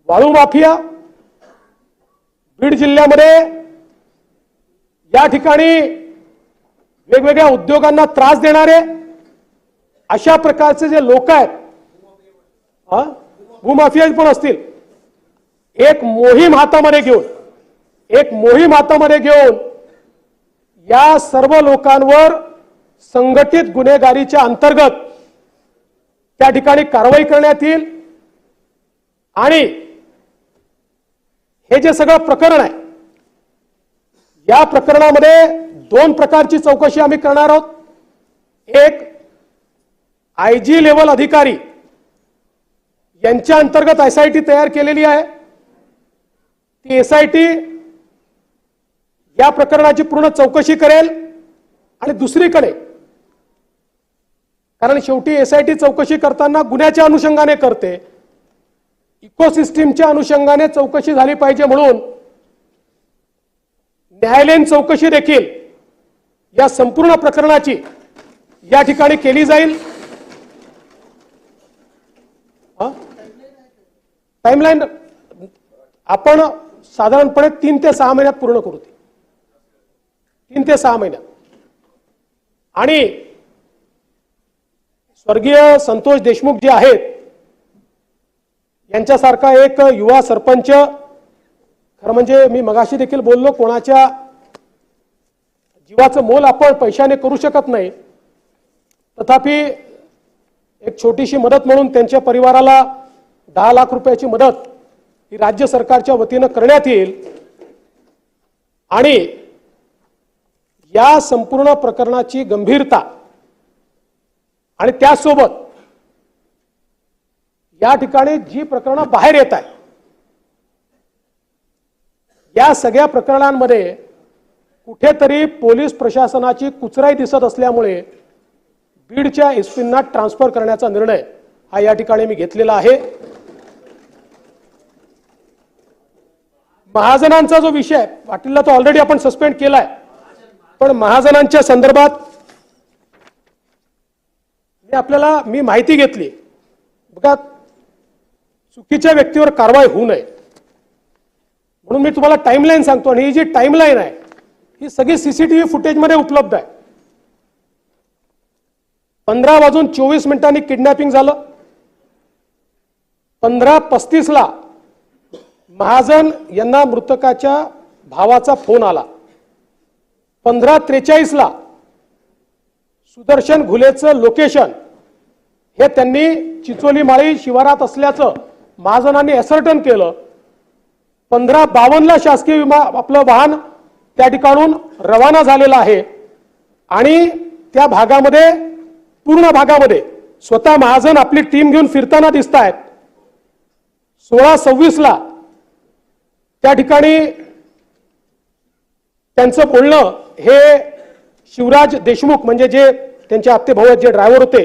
वाळू माफिया, बीड जिल्ह्यामध्ये या ठिकाणी वेगवेगळ्या उद्योगांना त्रास देणारे अशा प्रकारचे जे लोक आहेत, भूमाफिया पण असतील, एक मोहीम हातामध्ये घेऊन या सर्व लोकांवर संघटित गुन्हेगारीच्या अंतर्गत त्या ठिकाणी कारवाई करण्यात येईल। आणि हे जे सगळं प्रकरण आहे, या प्रकरणामध्ये दोन प्रकारची चौकशी आम्ही करणार आहोत। एक आयजी लेवल अधिकारी यांच्या अंतर्गत एसआयटी तयार केलेली आहे। ती एसआयटी या प्रकरणाची पूर्ण चौकशी करेल। आणि दुसरीकडे, कारण शेवटी एसआयटी चौकशी करताना गुन्ह्याच्या अनुषंगाने करते, इकोसिस्टीमच्या अनुषंगाने चौकशी झाली पाहिजे, म्हणून न्यायालयीन चौकशी देखील या संपूर्ण प्रकरणाची या ठिकाणी केली जाईल। टाइमलाइन आपण साधारणपणे 3 ते 6 महिन्यात पूर्ण करू, 3 ते 6 महिन्यात। आणि स्वर्गीय संतोष देशमुख जे आहेत, यांच्यासारखा एक युवा सरपंच, खरं म्हणजे मी मगाशी देखील बोललो, कोणाच्या जीवाचं मोल आपण पैशाने करू शकत नाही, तथापि एक छोटीशी मदत म्हणून त्यांच्या परिवाराला 10 लाख रुपयाची मदत ही राज्य सरकारच्या वतीने करण्यात येईल। आणि या संपूर्ण प्रकरणाची गंभीरता आणि त्यासोबत या ठिकाणी जी प्रकरणं बाहेर येत आहेत, या सगळ्या प्रकरणांमध्ये कुठेतरी पोलीस प्रशासनाची कुचराई दिसत असल्यामुळे बीडच्या एसपींना ट्रान्सफर करण्याचा निर्णय हा या ठिकाणी मी घेतलेला आहे। महाजनांचा जो विषय, पाटीलला तो ऑलरेडी आपण सस्पेंड केलाय, पण महाजनांच्या संदर्भात मी माहिती घेतली। बघा, चुकीच्या व्यक्तीवर कारवाई होऊ नये म्हणून मी तुम्हाला टाइमलाइन सांगतो। आणि ही जी टाइमलाइन आहे, ही सगळी सीसीटीव्ही फुटेजमध्ये उपलब्ध आहे। 15:24 किडनॅपिंग झालं। 15:35 महाजन यांना मृतकाच्या भावाचा फोन आला। 15:43 सुदर्शन घुलेचं लोकेशन हे त्यांनी चिचोली माळी शिवारात असल्याचं महाजनांनी असर्टन केलं। 15:52 शासकीय आपलं वाहन त्या ठिकाणून रवाना झालेलं आहे। आणि त्या भागामध्ये, पूर्ण भागामध्ये स्वतः महाजन आपली टीम घेऊन फिरताना दिसत आहेत। 16:26 त्या ठिकाणी त्यांचं बोलणं हे शिवराज देशमुख, म्हणजे जे त्यांचे आत्ते भाऊ जे ड्रायव्हर होते,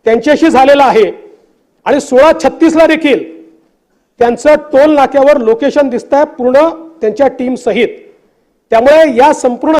त्यांच्याशी झालेलं आहे। आणि 16:36 देखील त्यांचं टोल नाक्यावर लोकेशन दिसतंय पूर्ण त्यांच्या टीम सहित। त्यामुळे या संपूर्ण